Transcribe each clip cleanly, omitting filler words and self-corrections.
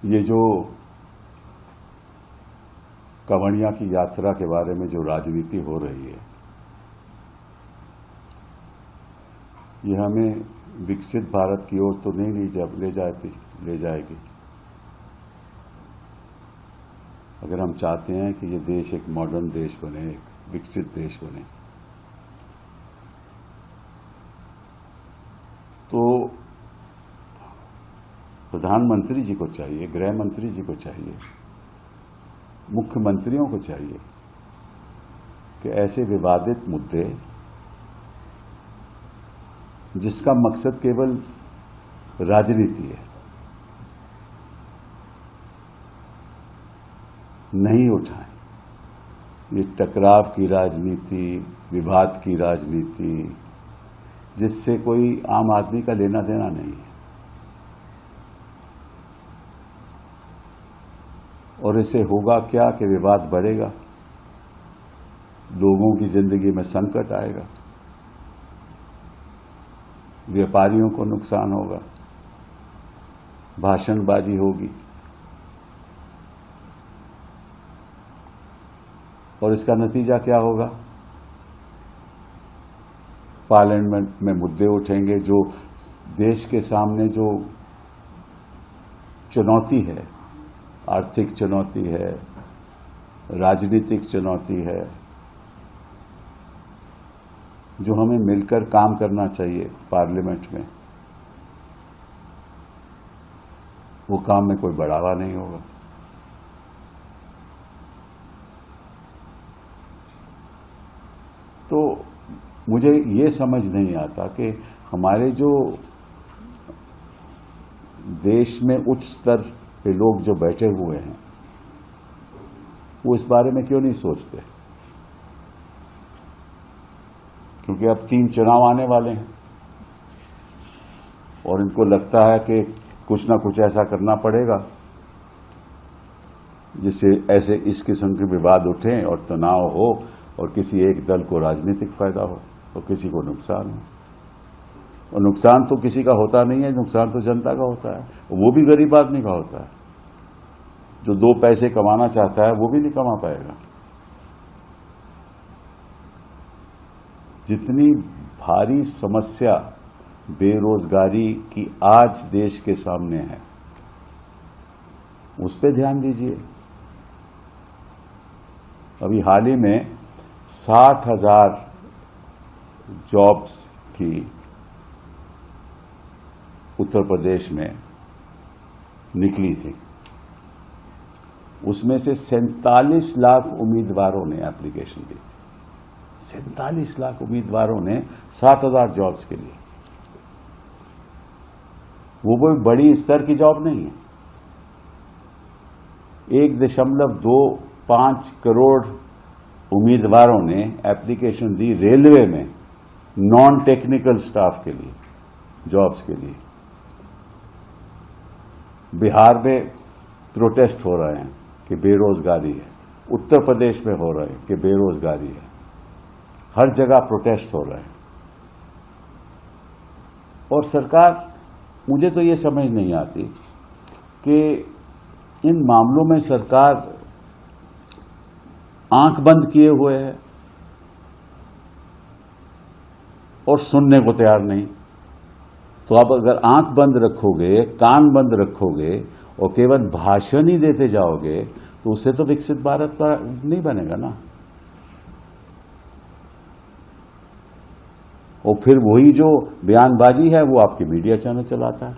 ये जो कांवड़िया की यात्रा के बारे में जो राजनीति हो रही है, ये हमें विकसित भारत की ओर तो नहीं ले जाएगी। अगर हम चाहते हैं कि ये देश एक मॉडर्न देश बने, एक विकसित देश बने, तो प्रधानमंत्री जी को चाहिए, गृह मंत्री जी को चाहिए, मुख्यमंत्रियों को चाहिए कि ऐसे विवादित मुद्दे जिसका मकसद केवल राजनीति है, नहीं उठाएं। ये टकराव की राजनीति, विवाद की राजनीति, जिससे कोई आम आदमी का लेना देना नहीं है, और इससे होगा क्या कि विवाद बढ़ेगा, लोगों की जिंदगी में संकट आएगा, व्यापारियों को नुकसान होगा, भाषणबाजी होगी, और इसका नतीजा क्या होगा? पार्लियामेंट में मुद्दे उठेंगे जो देश के सामने जो चुनौती है, आर्थिक चुनौती है, राजनीतिक चुनौती है, जो हमें मिलकर काम करना चाहिए पार्लियामेंट में, वो काम में कोई बढ़ावा नहीं होगा। तो मुझे ये समझ नहीं आता कि हमारे जो देश में उच्च स्तर पे लोग जो बैठे हुए हैं, वो इस बारे में क्यों नहीं सोचते? क्योंकि अब 3 चुनाव आने वाले हैं और इनको लगता है कि कुछ ना कुछ ऐसा करना पड़ेगा जिससे ऐसे इस किस्म के विवाद उठें और तनाव हो और किसी एक दल को राजनीतिक फायदा हो और किसी को नुकसान हो। और नुकसान तो किसी का होता नहीं है, नुकसान तो जनता का होता है, वो भी गरीब आदमी का होता है। जो 2 पैसे कमाना चाहता है वो भी नहीं कमा पाएगा। जितनी भारी समस्या बेरोजगारी की आज देश के सामने है, उस पर ध्यान दीजिए। अभी हाल ही में 60,000 जॉब्स की उत्तर प्रदेश में निकली थी। उसमें से 47 लाख उम्मीदवारों ने एप्लीकेशन दी थी। 47 लाख उम्मीदवारों ने 60,000 जॉब्स के लिए। वो कोई बड़ी स्तर की जॉब नहीं है। 1.25 करोड़ उम्मीदवारों ने एप्लीकेशन दी रेलवे में नॉन टेक्निकल स्टाफ के लिए, जॉब्स के लिए। बिहार में प्रोटेस्ट हो रहे हैं कि बेरोजगारी है, उत्तर प्रदेश में हो रहे हैं कि बेरोजगारी है, हर जगह प्रोटेस्ट हो रहे हैं। और सरकार, मुझे तो ये समझ नहीं आती कि इन मामलों में सरकार आंख बंद किए हुए है और सुनने को तैयार नहीं। तो आप अगर आंख बंद रखोगे, कान बंद रखोगे और केवल भाषण ही देते जाओगे, तो उससे तो विकसित भारत नहीं बनेगा ना। और फिर वही जो बयानबाजी है वो आपकी मीडिया चैनल चलाता है,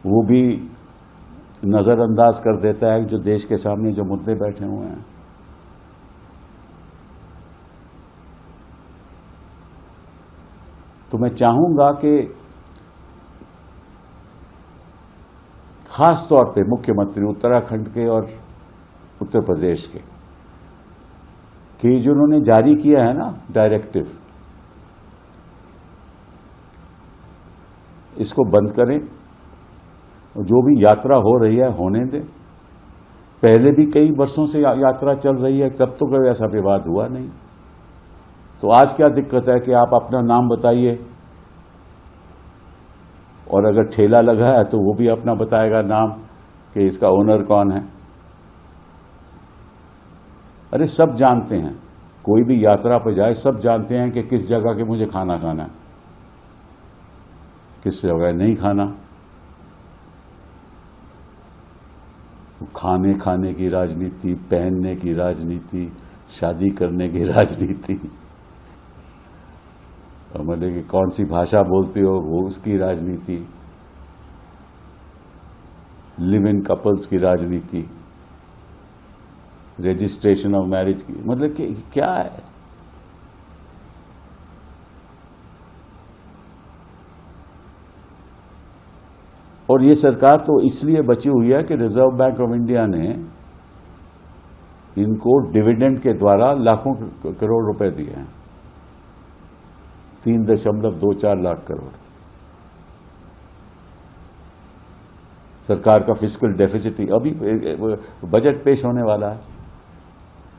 वो भी नजरअंदाज कर देता है जो देश के सामने जो मुद्दे बैठे हुए हैं। तो मैं चाहूंगा कि खास तौर पे मुख्यमंत्री उत्तराखंड के और उत्तर प्रदेश के कि जिन्होंने जारी किया है ना डायरेक्टिव, इसको बंद करें। जो भी यात्रा हो रही है होने दें। पहले भी कई वर्षों से यात्रा चल रही है, तब तो कोई ऐसा विवाद हुआ नहीं। तो आज क्या दिक्कत है कि आप अपना नाम बताइए और अगर ठेला लगा है तो वो भी अपना बताएगा नाम कि इसका ओनर कौन है। अरे सब जानते हैं, कोई भी यात्रा पर जाए सब जानते हैं कि किस जगह के मुझे खाना खाना है, किस जगह नहीं खाना। खाने की राजनीति, पहनने की राजनीति, शादी करने की राजनीति, मतलब कि कौन सी भाषा बोलते हो वो उसकी राजनीति, लिव इन कपल्स की राजनीति, रजिस्ट्रेशन ऑफ मैरिज की, मतलब कि क्या है। और ये सरकार तो इसलिए बची हुई है कि रिजर्व बैंक ऑफ इंडिया ने इनको डिविडेंड के द्वारा लाखों करोड़ रुपए दिए हैं, 3.24 लाख करोड़। सरकार का फिस्कल डेफिसिट, अभी बजट पेश होने वाला है,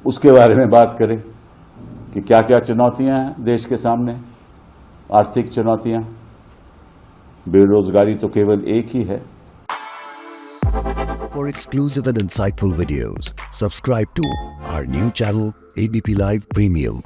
उसके बारे में बात करें कि क्या क्या चुनौतियां हैं देश के सामने। आर्थिक चुनौतियां, बेरोजगारी तो केवल एक ही है। For exclusive and insightful videos, subscribe to our new channel ABP Live Premium.